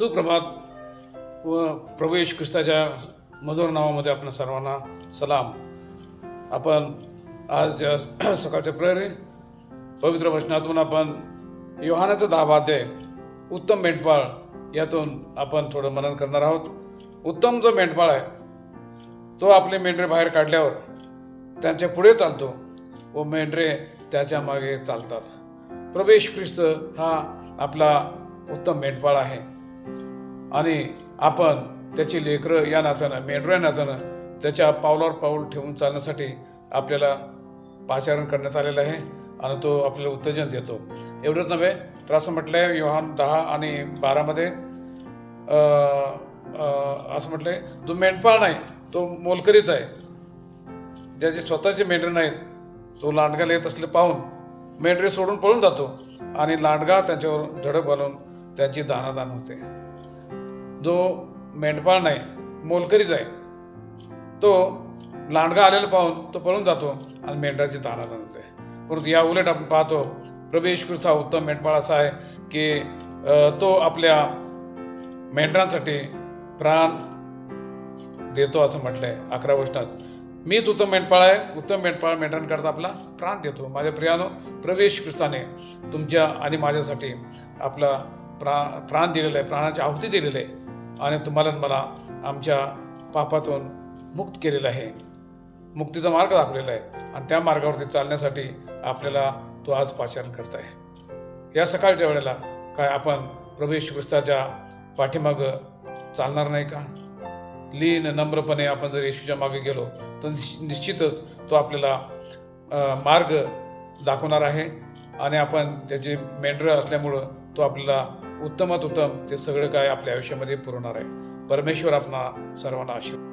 सुप्रभात व प्रभू येशू ख्रिस्ताच्या मधुर नावामध्ये आपण सर्वांना सलाम. आपण आज सकाळच्या प्रहरी पवित्र वचनातून आपण योहानाचं 10 अध्याय उत्तम मेंढपाळ यातून आपण थोडं मनन करणार आहोत. उत्तम जो मेंढपाळ आहे तो आपले मेंढरे बाहेर काढल्यावर त्यांच्या पुढे चालतो व मेंढरे त्याच्या मागे चालतात. प्रभू येशू ख्रिस्त हा आपला उत्तम मेंढपाळ आहे आणि आपण त्याची लेकरं या नात्यानं, मेंढरा या नात्यानं त्याच्या पावलावर पाऊल ठेवून चालण्यासाठी आपल्याला पाचारण करण्यात आलेलं आहे आणि तो आपल्याला उत्तेजन देतो. एवढंच नव्हे तर असं म्हटलं आहे योहान 10 आणि 12 असं म्हटलं आहे, जो मेंढपाळ नाही तो मोलकरीच आहे. ज्याचे स्वतःचे मेंढरे नाहीत तो लांडग्याला येत असले पाहून मेंढरे सोडून पळून जातो आणि लांडगा त्यांच्यावर झडप घालून त्यांची दानादान होते. जो मेंढपाळ नाही मोलकरीच आहे तो लांडगा आलेला पाहून तो पळून जातो आणि मेंढराची दानादान होते. परंतु या उलट आपण पाहतो प्रभू येशू ख्रिस्त हा उत्तम मेंढपाळ असा आहे की तो आपल्या मेंढरांसाठी प्राण देतो असं म्हटलं आहे 11 वचनात. मीच उत्तम मेंढपाळ आहे, उत्तम मेंढपाळ मेंढरांकरता आपला प्राण देतो. माझ्या प्रियानो, प्रभू येशू ख्रिस्ताने तुमच्या आणि माझ्यासाठी आपला प्राण दिलेलं आहे, प्राणाची आहुती दिलेली आहे आणि तुम्हाला मला आमच्या पापातून मुक्त केलेलं आहे, मुक्तीचा मार्ग दाखवलेला आहे आणि त्या मार्गावरती चालण्यासाठी आपल्याला तो आज पाचारण करत आहे. या सकाळच्या वेळेला काय आपण प्रभू येशू ख्रिस्ताच्या पाठीमागं चालणार नाही का? लीन नम्रपणे आपण जर येशूच्या मागे गेलो तर निश्चितच तो आपल्याला मार्ग दाखवणार आहे आणि आपण त्याचे मेंढरं असल्यामुळं तो आपल्याला उत्तमात उत्तम ते सगळं काय आपल्या आयुष्यामध्ये पुरवणार आहे. परमेश्वर आपणा सर्वांना आशीर्वाद.